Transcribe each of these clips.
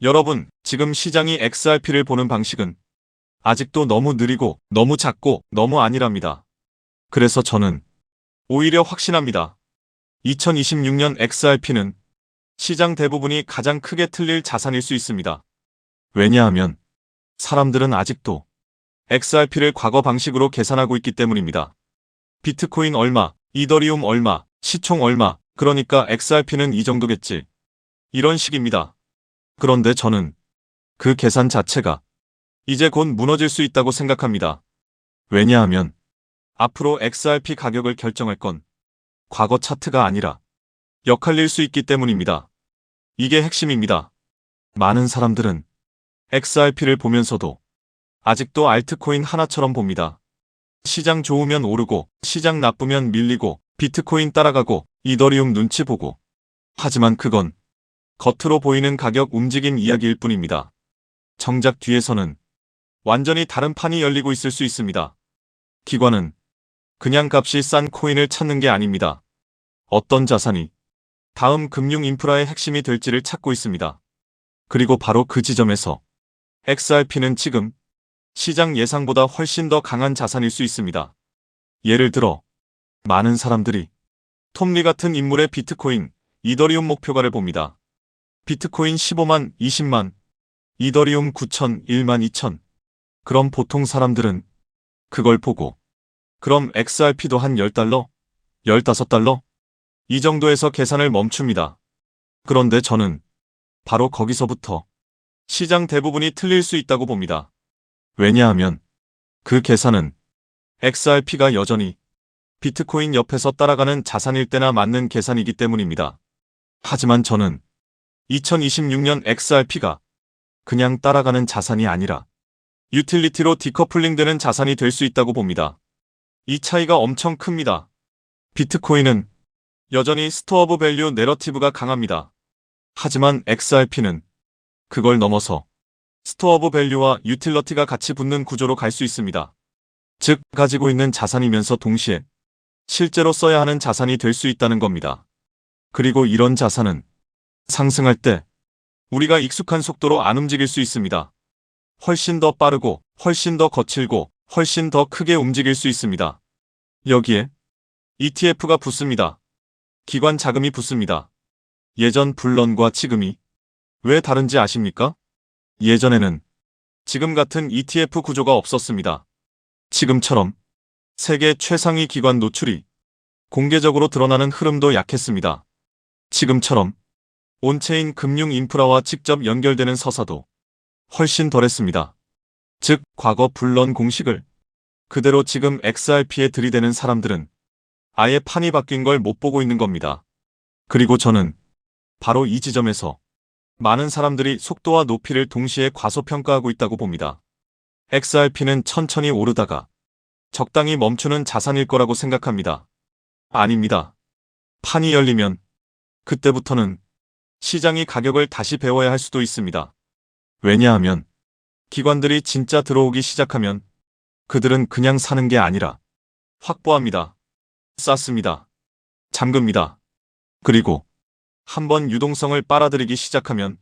여러분, 지금 시장이 XRP를 보는 방식은 아직도 너무 느리고 너무 작고 너무 안일합니다. 그래서 저는 오히려 확신합니다. 2026년 XRP는 시장 대부분이 가장 크게 틀릴 자산일 수 있습니다. 왜냐하면 사람들은 아직도 XRP를 과거 방식으로 계산하고 있기 때문입니다. 비트코인 얼마, 이더리움 얼마, 시총 얼마, 그러니까 XRP는 이 정도겠지. 이런 식입니다. 그런데 저는 그 계산 자체가 이제 곧 무너질 수 있다고 생각합니다. 왜냐하면 앞으로 XRP 가격을 결정할 건 과거 차트가 아니라 역할일 수 있기 때문입니다. 이게 핵심입니다. 많은 사람들은 XRP를 보면서도 아직도 알트코인 하나처럼 봅니다. 시장 좋으면 오르고 시장 나쁘면 밀리고 비트코인 따라가고 이더리움 눈치 보고. 하지만 그건 겉으로 보이는 가격 움직임 이야기일 뿐입니다. 정작 뒤에서는 완전히 다른 판이 열리고 있을 수 있습니다. 기관은 그냥 값이 싼 코인을 찾는 게 아닙니다. 어떤 자산이 다음 금융 인프라의 핵심이 될지를 찾고 있습니다. 그리고 바로 그 지점에서 XRP는 지금 시장 예상보다 훨씬 더 강한 자산일 수 있습니다. 예를 들어 많은 사람들이 톰리 같은 인물의 비트코인, 이더리움 목표가를 봅니다. 비트코인 15만, 20만, 이더리움 9천, 1만 2천. 그럼 보통 사람들은 그걸 보고 그럼 XRP도 한 10달러? 15달러? 이 정도에서 계산을 멈춥니다. 그런데 저는 바로 거기서부터 시장 대부분이 틀릴 수 있다고 봅니다. 왜냐하면 그 계산은 XRP가 여전히 비트코인 옆에서 따라가는 자산일 때나 맞는 계산이기 때문입니다. 하지만 저는 2026년 XRP가 그냥 따라가는 자산이 아니라 유틸리티로 디커플링되는 자산이 될 수 있다고 봅니다. 이 차이가 엄청 큽니다. 비트코인은 여전히 스토어 오브 밸류 내러티브가 강합니다. 하지만 XRP는 그걸 넘어서 스토어 오브 밸류와 유틸러티가 같이 붙는 구조로 갈 수 있습니다. 즉, 가지고 있는 자산이면서 동시에 실제로 써야 하는 자산이 될 수 있다는 겁니다. 그리고 이런 자산은 상승할 때 우리가 익숙한 속도로 안 움직일 수 있습니다. 훨씬 더 빠르고 훨씬 더 거칠고 훨씬 더 크게 움직일 수 있습니다. 여기에 ETF가 붙습니다. 기관 자금이 붙습니다. 예전 불런과 지금이 왜 다른지 아십니까? 예전에는 지금 같은 ETF 구조가 없었습니다. 지금처럼 세계 최상위 기관 노출이 공개적으로 드러나는 흐름도 약했습니다. 지금처럼 온체인 금융 인프라와 직접 연결되는 서사도 훨씬 덜했습니다. 즉, 과거 불런 공식을 그대로 지금 XRP에 들이대는 사람들은 아예 판이 바뀐 걸 못 보고 있는 겁니다. 그리고 저는 바로 이 지점에서 많은 사람들이 속도와 높이를 동시에 과소평가하고 있다고 봅니다. XRP는 천천히 오르다가 적당히 멈추는 자산일 거라고 생각합니다. 아닙니다. 판이 열리면 그때부터는 시장이 가격을 다시 배워야 할 수도 있습니다. 왜냐하면 기관들이 진짜 들어오기 시작하면 그들은 그냥 사는 게 아니라 확보합니다. 쌓습니다. 잠급니다. 그리고 한번 유동성을 빨아들이기 시작하면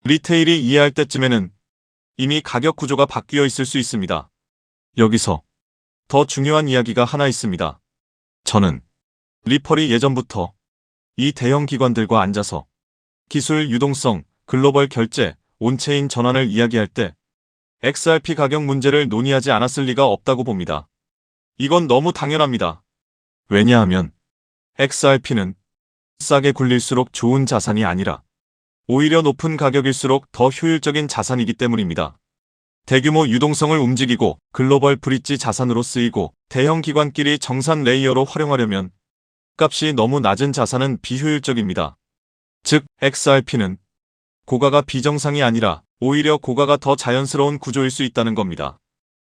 리테일이 이해할 때쯤에는 이미 가격 구조가 바뀌어 있을 수 있습니다. 여기서 더 중요한 이야기가 하나 있습니다. 저는 리펄이 예전부터 이 대형 기관들과 앉아서 기술 유동성, 글로벌 결제, 온체인 전환을 이야기할 때 XRP 가격 문제를 논의하지 않았을 리가 없다고 봅니다. 이건 너무 당연합니다. 왜냐하면 XRP는 싸게 굴릴수록 좋은 자산이 아니라 오히려 높은 가격일수록 더 효율적인 자산이기 때문입니다. 대규모 유동성을 움직이고 글로벌 브릿지 자산으로 쓰이고 대형 기관끼리 정산 레이어로 활용하려면 값이 너무 낮은 자산은 비효율적입니다. 즉, XRP는 고가가 비정상이 아니라 오히려 고가가 더 자연스러운 구조일 수 있다는 겁니다.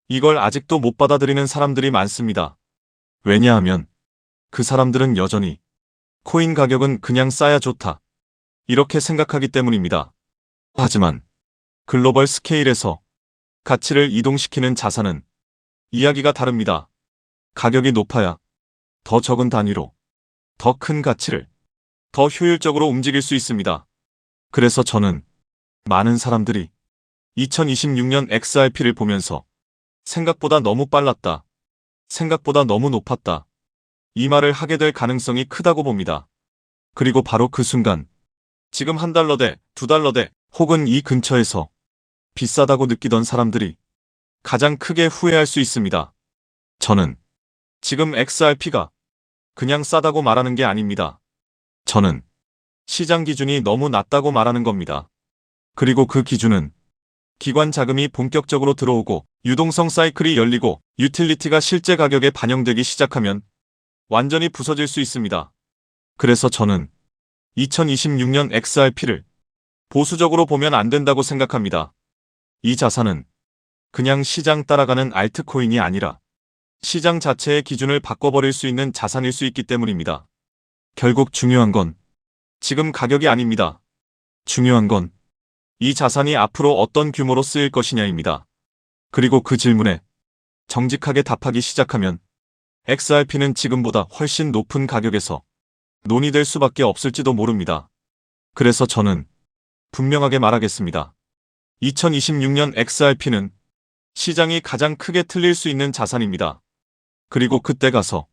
이걸 아직도 못 받아들이는 사람들이 많습니다. 왜냐하면 그 사람들은 여전히 코인 가격은 그냥 싸야 좋다, 이렇게 생각하기 때문입니다. 하지만 글로벌 스케일에서 가치를 이동시키는 자산은 이야기가 다릅니다. 가격이 높아야 더 적은 단위로 더 큰 가치를 더 효율적으로 움직일 수 있습니다. 그래서 저는 많은 사람들이 2026년 XRP를 보면서 생각보다 너무 빨랐다. 생각보다 너무 높았다. 이 말을 하게 될 가능성이 크다고 봅니다. 그리고 바로 그 순간, 지금 $1대, $2대, 혹은 이 근처에서 비싸다고 느끼던 사람들이 가장 크게 후회할 수 있습니다. 저는 지금 XRP가 그냥 싸다고 말하는 게 아닙니다. 저는 시장 기준이 너무 낮다고 말하는 겁니다. 그리고 그 기준은 기관 자금이 본격적으로 들어오고 유동성 사이클이 열리고 유틸리티가 실제 가격에 반영되기 시작하면 완전히 부서질 수 있습니다. 그래서 저는 2026년 XRP를 보수적으로 보면 안 된다고 생각합니다. 이 자산은 그냥 시장 따라가는 알트코인이 아니라 시장 자체의 기준을 바꿔버릴 수 있는 자산일 수 있기 때문입니다. 결국 중요한 건 지금 가격이 아닙니다. 중요한 건 이 자산이 앞으로 어떤 규모로 쓰일 것이냐입니다. 그리고 그 질문에 정직하게 답하기 시작하면 XRP는 지금보다 훨씬 높은 가격에서 논의될 수밖에 없을지도 모릅니다. 그래서 저는 분명하게 말하겠습니다. 2026년 XRP는 시장이 가장 크게 틀릴 수 있는 자산입니다. 그리고 그때 가서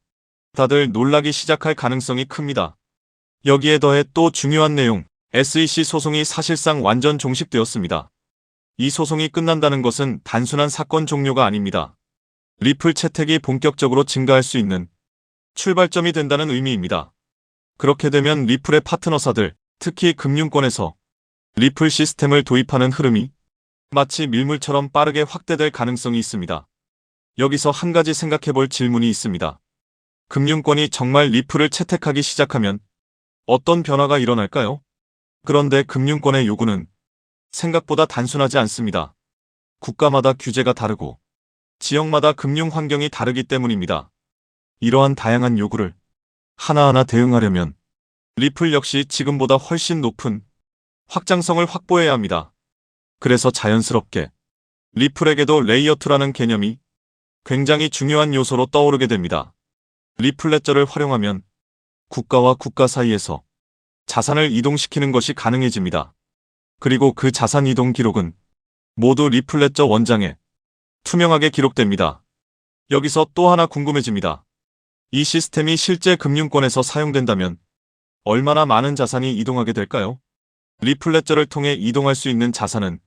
다들 놀라기 시작할 가능성이 큽니다. 여기에 더해 또 중요한 내용, SEC 소송이 사실상 완전 종식되었습니다. 이 소송이 끝난다는 것은 단순한 사건 종료가 아닙니다. 리플 채택이 본격적으로 증가할 수 있는 출발점이 된다는 의미입니다. 그렇게 되면 리플의 파트너사들, 특히 금융권에서 리플 시스템을 도입하는 흐름이 마치 밀물처럼 빠르게 확대될 가능성이 있습니다. 여기서 한 가지 생각해 볼 질문이 있습니다. 금융권이 정말 리플을 채택하기 시작하면 어떤 변화가 일어날까요? 그런데 금융권의 요구는 생각보다 단순하지 않습니다. 국가마다 규제가 다르고 지역마다 금융 환경이 다르기 때문입니다. 이러한 다양한 요구를 하나하나 대응하려면 리플 역시 지금보다 훨씬 높은 확장성을 확보해야 합니다. 그래서 자연스럽게 리플에게도 레이어2라는 개념이 굉장히 중요한 요소로 떠오르게 됩니다. 리플 레저를 활용하면 국가와 국가 사이에서 자산을 이동시키는 것이 가능해집니다. 그리고 그 자산 이동 기록은 모두 리플 레저 원장에 투명하게 기록됩니다. 여기서 또 하나 궁금해집니다. 이 시스템이 실제 금융권에서 사용된다면 얼마나 많은 자산이 이동하게 될까요? 리플 레저를 통해 이동할 수 있는 자산은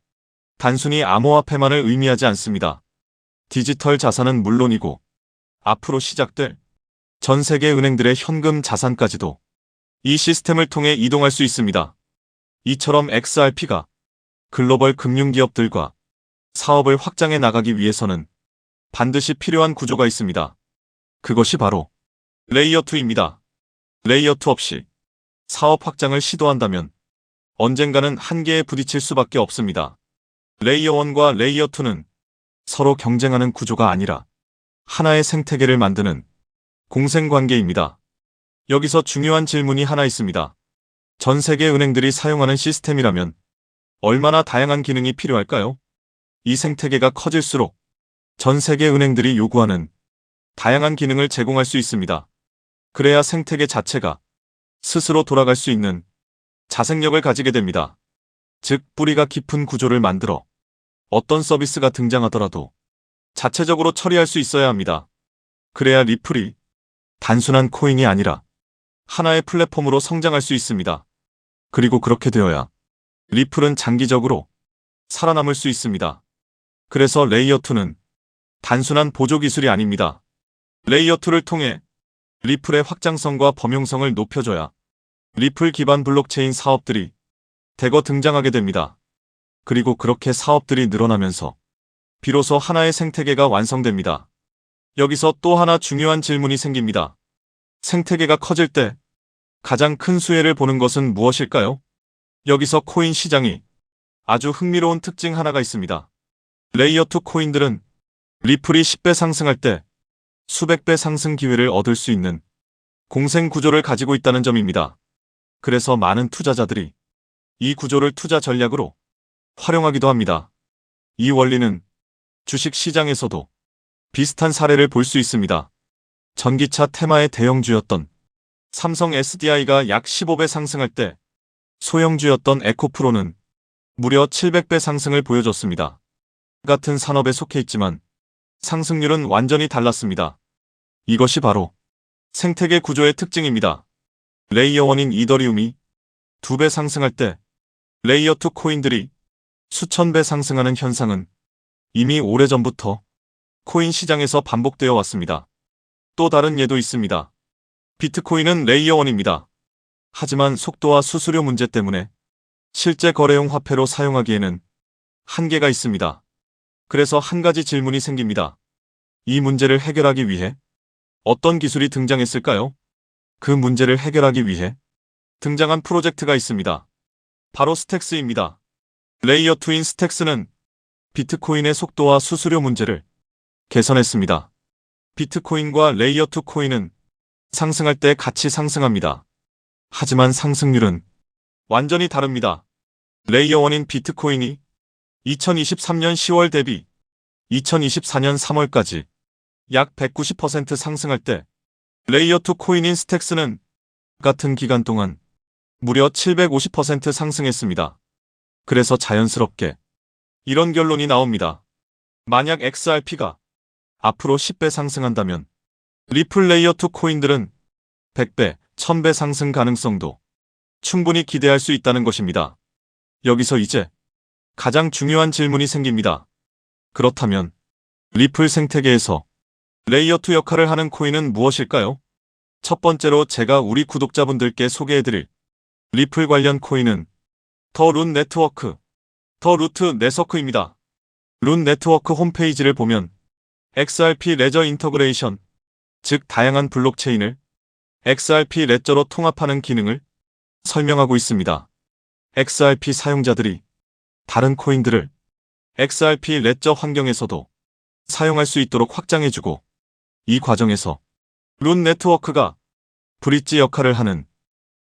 단순히 암호화폐만을 의미하지 않습니다. 디지털 자산은 물론이고 앞으로 시작될 전 세계 은행들의 현금 자산까지도 이 시스템을 통해 이동할 수 있습니다. 이처럼 XRP가 글로벌 금융기업들과 사업을 확장해 나가기 위해서는 반드시 필요한 구조가 있습니다. 그것이 바로 레이어2입니다. 레이어2 없이 사업 확장을 시도한다면 언젠가는 한계에 부딪힐 수밖에 없습니다. 레이어1과 레이어2는 서로 경쟁하는 구조가 아니라 하나의 생태계를 만드는 공생관계입니다. 여기서 중요한 질문이 하나 있습니다. 전 세계 은행들이 사용하는 시스템이라면 얼마나 다양한 기능이 필요할까요? 이 생태계가 커질수록 전 세계 은행들이 요구하는 다양한 기능을 제공할 수 있습니다. 그래야 생태계 자체가 스스로 돌아갈 수 있는 자생력을 가지게 됩니다. 즉, 뿌리가 깊은 구조를 만들어 어떤 서비스가 등장하더라도 자체적으로 처리할 수 있어야 합니다. 그래야 리플이 단순한 코인이 아니라 하나의 플랫폼으로 성장할 수 있습니다. 그리고 그렇게 되어야 리플은 장기적으로 살아남을 수 있습니다. 그래서 레이어2는 단순한 보조 기술이 아닙니다. 레이어2를 통해 리플의 확장성과 범용성을 높여줘야 리플 기반 블록체인 사업들이 대거 등장하게 됩니다. 그리고 그렇게 사업들이 늘어나면서 비로소 하나의 생태계가 완성됩니다. 여기서 또 하나 중요한 질문이 생깁니다. 생태계가 커질 때 가장 큰 수혜를 보는 것은 무엇일까요? 여기서 코인 시장이 아주 흥미로운 특징 하나가 있습니다. 레이어2 코인들은 리플이 10배 상승할 때 수백 배 상승 기회를 얻을 수 있는 공생 구조를 가지고 있다는 점입니다. 그래서 많은 투자자들이 이 구조를 투자 전략으로 활용하기도 합니다. 이 원리는 주식 시장에서도 비슷한 사례를 볼 수 있습니다. 전기차 테마의 대형주였던 삼성 SDI가 약 15배 상승할 때 소형주였던 에코프로는 무려 700배 상승을 보여줬습니다. 같은 산업에 속해 있지만 상승률은 완전히 달랐습니다. 이것이 바로 생태계 구조의 특징입니다. 레이어 1인 이더리움이 2배 상승할 때 레이어 2 코인들이 수천 배 상승하는 현상은 이미 오래전부터 코인 시장에서 반복되어 왔습니다. 또 다른 예도 있습니다. 비트코인은 레이어 1입니다. 하지만 속도와 수수료 문제 때문에 실제 거래용 화폐로 사용하기에는 한계가 있습니다. 그래서 한 가지 질문이 생깁니다. 이 문제를 해결하기 위해 어떤 기술이 등장했을까요? 그 문제를 해결하기 위해 등장한 프로젝트가 있습니다. 바로 스택스입니다. 레이어 2인 스택스는 비트코인의 속도와 수수료 문제를 개선했습니다. 비트코인과 레이어 2 코인은 상승할 때 같이 상승합니다. 하지만 상승률은 완전히 다릅니다. 레이어 1인 비트코인이 2023년 10월 대비 2024년 3월까지 약 190% 상승할 때 레이어 2 코인인 스택스는 같은 기간 동안 무려 750% 상승했습니다. 그래서 자연스럽게 이런 결론이 나옵니다. 만약 XRP가 앞으로 10배 상승한다면 리플 레이어 2 코인들은 100배, 1000배 상승 가능성도 충분히 기대할 수 있다는 것입니다. 여기서 이제 가장 중요한 질문이 생깁니다. 그렇다면 리플 생태계에서 레이어 2 역할을 하는 코인은 무엇일까요? 첫 번째로 제가 우리 구독자분들께 소개해드릴 리플 관련 코인은 더 룬 네트워크, 더 루트 네서크입니다. 룬 네트워크 홈페이지를 보면 XRP 레저 인터그레이션, 즉 다양한 블록체인을 XRP 레저로 통합하는 기능을 설명하고 있습니다. XRP 사용자들이 다른 코인들을 XRP 레저 환경에서도 사용할 수 있도록 확장해주고, 이 과정에서 룬 네트워크가 브릿지 역할을 하는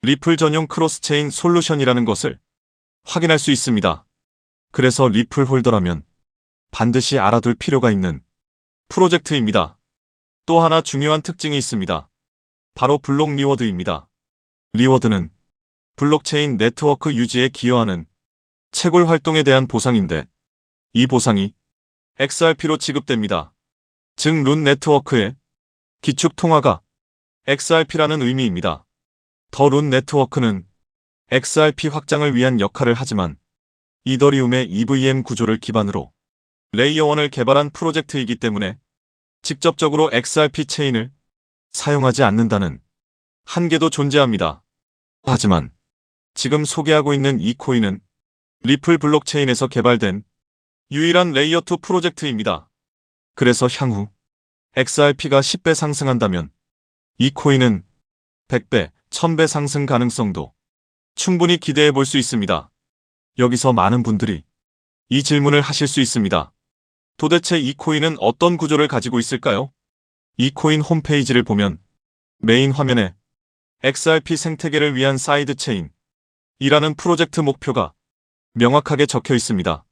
리플 전용 크로스체인 솔루션이라는 것을 확인할 수 있습니다. 그래서 리플 홀더라면 반드시 알아둘 필요가 있는 프로젝트입니다. 또 하나 중요한 특징이 있습니다. 바로 블록 리워드입니다. 리워드는 블록체인 네트워크 유지에 기여하는 채굴 활동에 대한 보상인데, 이 보상이 XRP로 지급됩니다. 즉 룬 네트워크의 기축 통화가 XRP라는 의미입니다. 더 룬 네트워크는 XRP 확장을 위한 역할을 하지만 이더리움의 EVM 구조를 기반으로 레이어 1을 개발한 프로젝트이기 때문에 직접적으로 XRP 체인을 사용하지 않는다는 한계도 존재합니다. 하지만 지금 소개하고 있는 이 코인은 리플 블록체인에서 개발된 유일한 레이어 2 프로젝트입니다. 그래서 향후 XRP가 10배 상승한다면 이 코인은 100배, 1000배 상승 가능성도 충분히 기대해 볼 수 있습니다. 여기서 많은 분들이 이 질문을 하실 수 있습니다. 도대체 이 코인은 어떤 구조를 가지고 있을까요? 이 코인 홈페이지를 보면 메인 화면에 XRP 생태계를 위한 사이드체인이라는 프로젝트 목표가 명확하게 적혀 있습니다.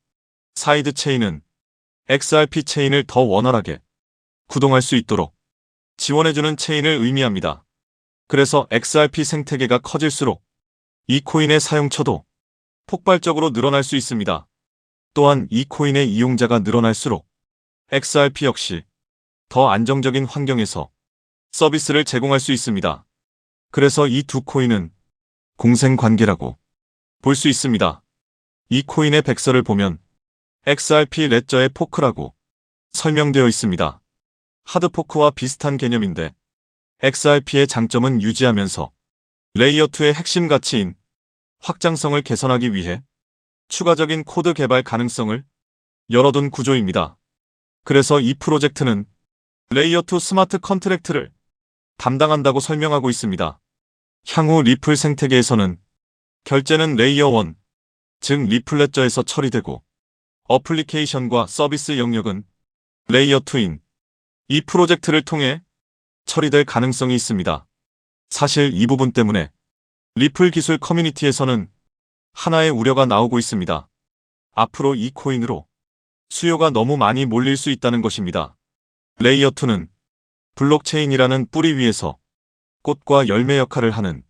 사이드체인은 XRP 체인을 더 원활하게 구동할 수 있도록 지원해주는 체인을 의미합니다. 그래서 XRP 생태계가 커질수록 이 코인의 사용처도 폭발적으로 늘어날 수 있습니다. 또한 이 코인의 이용자가 늘어날수록 XRP 역시 더 안정적인 환경에서 서비스를 제공할 수 있습니다. 그래서 이 두 코인은 공생관계라고 볼 수 있습니다. 이 코인의 백서를 보면 XRP 레저의 포크라고 설명되어 있습니다. 하드포크와 비슷한 개념인데 XRP의 장점은 유지하면서 레이어 2의 핵심 가치인 확장성을 개선하기 위해 추가적인 코드 개발 가능성을 열어둔 구조입니다. 그래서 이 프로젝트는 레이어 2 스마트 컨트랙트를 담당한다고 설명하고 있습니다. 향후 리플 생태계에서는 결제는 레이어 1, 즉 리플 레저에서 처리되고 어플리케이션과 서비스 영역은 레이어 2인 이 프로젝트를 통해 처리될 가능성이 있습니다. 사실 이 부분 때문에 리플 기술 커뮤니티에서는 하나의 우려가 나오고 있습니다. 앞으로 이 코인으로 수요가 너무 많이 몰릴 수 있다는 것입니다. 레이어 2는 블록체인이라는 뿌리 위에서 꽃과 열매 역할을 하는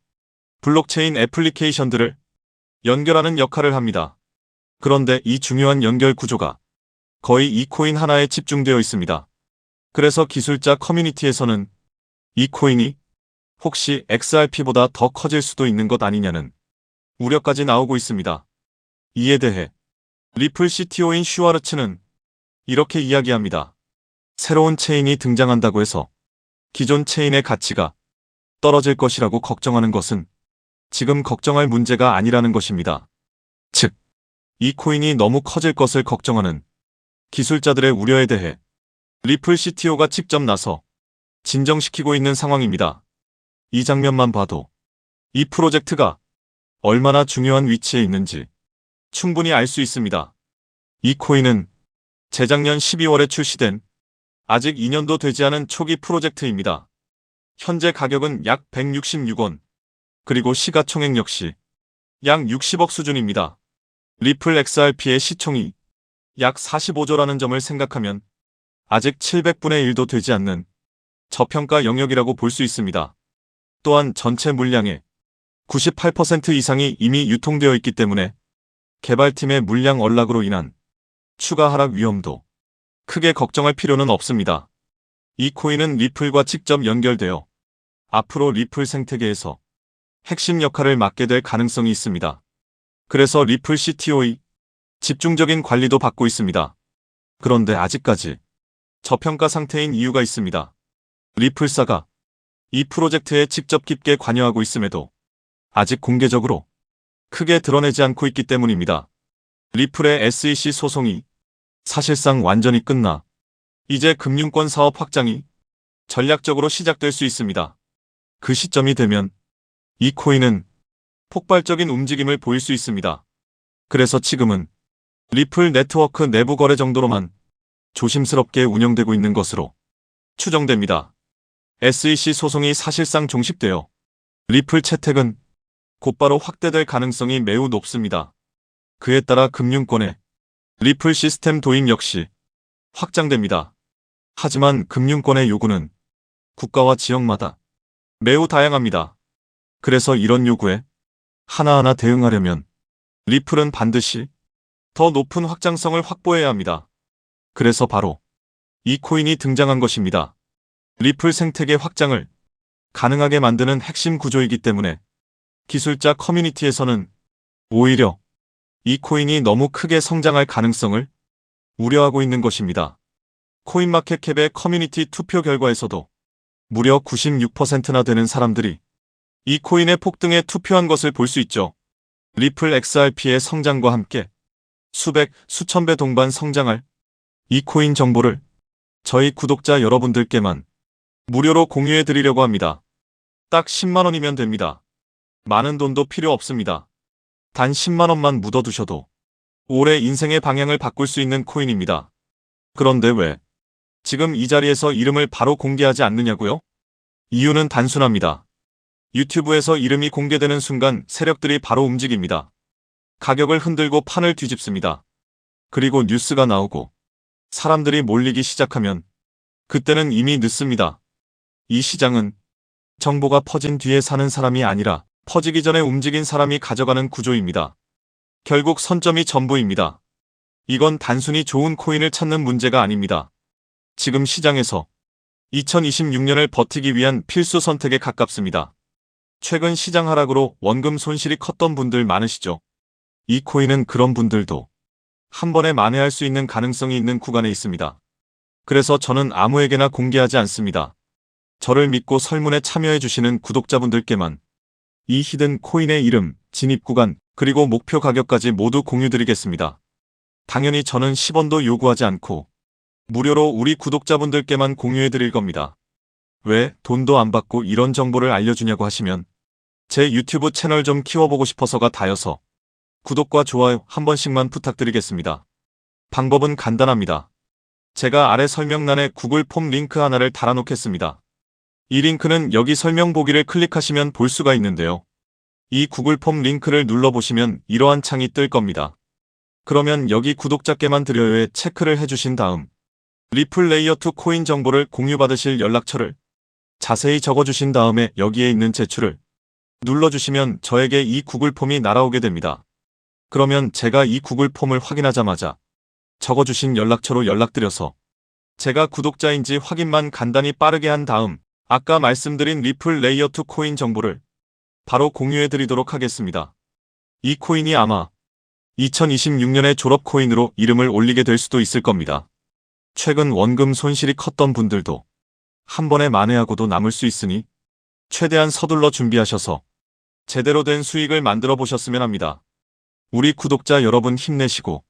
블록체인 애플리케이션들을 연결하는 역할을 합니다. 그런데 이 중요한 연결 구조가 거의 이 코인 하나에 집중되어 있습니다. 그래서 기술자 커뮤니티에서는 이 코인이 혹시 XRP보다 더 커질 수도 있는 것 아니냐는 우려까지 나오고 있습니다. 이에 대해 리플 CTO인 슈와르츠는 이렇게 이야기합니다. 새로운 체인이 등장한다고 해서 기존 체인의 가치가 떨어질 것이라고 걱정하는 것은 지금 걱정할 문제가 아니라는 것입니다. 즉, 이 코인이 너무 커질 것을 걱정하는 기술자들의 우려에 대해 리플 CTO가 직접 나서 진정시키고 있는 상황입니다. 이 장면만 봐도 이 프로젝트가 얼마나 중요한 위치에 있는지 충분히 알 수 있습니다. 이 코인은 재작년 12월에 출시된 아직 2년도 되지 않은 초기 프로젝트입니다. 현재 가격은 약 166원, 그리고 시가총액 역시 약 60억 수준입니다. 리플 XRP의 시총이 약 45조라는 점을 생각하면 아직 700분의 1도 되지 않는 저평가 영역이라고 볼 수 있습니다. 또한 전체 물량의 98% 이상이 이미 유통되어 있기 때문에 개발팀의 물량 언락으로 인한 추가 하락 위험도 크게 걱정할 필요는 없습니다. 이 코인은 리플과 직접 연결되어 앞으로 리플 생태계에서 핵심 역할을 맡게 될 가능성이 있습니다. 그래서 리플 CTO의 집중적인 관리도 받고 있습니다. 그런데 아직까지 저평가 상태인 이유가 있습니다. 리플사가 이 프로젝트에 직접 깊게 관여하고 있음에도 아직 공개적으로 크게 드러내지 않고 있기 때문입니다. 리플의 SEC 소송이 사실상 완전히 끝나 이제 금융권 사업 확장이 전략적으로 시작될 수 있습니다. 그 시점이 되면 이 코인은 폭발적인 움직임을 보일 수 있습니다. 그래서 지금은 리플 네트워크 내부 거래 정도로만 조심스럽게 운영되고 있는 것으로 추정됩니다. SEC 소송이 사실상 종식되어 리플 채택은 곧바로 확대될 가능성이 매우 높습니다. 그에 따라 금융권의 리플 시스템 도입 역시 확장됩니다. 하지만 금융권의 요구는 국가와 지역마다 매우 다양합니다. 그래서 이런 요구에 하나하나 대응하려면 리플은 반드시 더 높은 확장성을 확보해야 합니다. 그래서 바로 이 코인이 등장한 것입니다. 리플 생태계 확장을 가능하게 만드는 핵심 구조이기 때문에 기술자 커뮤니티에서는 오히려 이 코인이 너무 크게 성장할 가능성을 우려하고 있는 것입니다. 코인마켓캡의 커뮤니티 투표 결과에서도 무려 96%나 되는 사람들이 이 코인의 폭등에 투표한 것을 볼 수 있죠. 리플 XRP의 성장과 함께 수백, 수천 배 동반 성장할 이 코인 정보를 저희 구독자 여러분들께만 무료로 공유해 드리려고 합니다. 딱 10만 원이면 됩니다. 많은 돈도 필요 없습니다. 단 10만 원만 묻어두셔도 올해 인생의 방향을 바꿀 수 있는 코인입니다. 그런데 왜 지금 이 자리에서 이름을 바로 공개하지 않느냐고요? 이유는 단순합니다. 유튜브에서 이름이 공개되는 순간 세력들이 바로 움직입니다. 가격을 흔들고 판을 뒤집습니다. 그리고 뉴스가 나오고 사람들이 몰리기 시작하면 그때는 이미 늦습니다. 이 시장은 정보가 퍼진 뒤에 사는 사람이 아니라 퍼지기 전에 움직인 사람이 가져가는 구조입니다. 결국 선점이 전부입니다. 이건 단순히 좋은 코인을 찾는 문제가 아닙니다. 지금 시장에서 2026년을 버티기 위한 필수 선택에 가깝습니다. 최근 시장 하락으로 원금 손실이 컸던 분들 많으시죠? 이 코인은 그런 분들도 한 번에 만회할 수 있는 가능성이 있는 구간에 있습니다. 그래서 저는 아무에게나 공개하지 않습니다. 저를 믿고 설문에 참여해 주시는 구독자분들께만 이 히든 코인의 이름, 진입 구간, 그리고 목표 가격까지 모두 공유드리겠습니다. 당연히 저는 10원도 요구하지 않고 무료로 우리 구독자분들께만 공유해 드릴 겁니다. 왜 돈도 안 받고 이런 정보를 알려주냐고 하시면 제 유튜브 채널 좀 키워보고 싶어서가 다여서 구독과 좋아요 한 번씩만 부탁드리겠습니다. 방법은 간단합니다. 제가 아래 설명란에 구글 폼 링크 하나를 달아놓겠습니다. 이 링크는 여기 설명 보기를 클릭하시면 볼 수가 있는데요. 이 구글 폼 링크를 눌러보시면 이러한 창이 뜰 겁니다. 그러면 여기 구독자께만 드려요에 체크를 해주신 다음 리플 레이어2 코인 정보를 공유받으실 연락처를 자세히 적어주신 다음에 여기에 있는 제출을 눌러주시면 저에게 이 구글 폼이 날아오게 됩니다. 그러면 제가 이 구글 폼을 확인하자마자 적어주신 연락처로 연락드려서 제가 구독자인지 확인만 간단히 빠르게 한 다음 아까 말씀드린 리플 레이어2 코인 정보를 바로 공유해드리도록 하겠습니다. 이 코인이 아마 2026년에 졸업 코인으로 이름을 올리게 될 수도 있을 겁니다. 최근 원금 손실이 컸던 분들도 한 번에 만회하고도 남을 수 있으니 최대한 서둘러 준비하셔서 제대로 된 수익을 만들어 보셨으면 합니다. 우리 구독자 여러분 힘내시고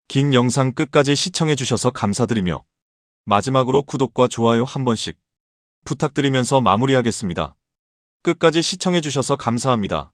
긴 영상 끝까지 시청해 주셔서 감사드리며 마지막으로 구독과 좋아요 한 번씩 부탁드리면서 마무리하겠습니다. 끝까지 시청해 주셔서 감사합니다.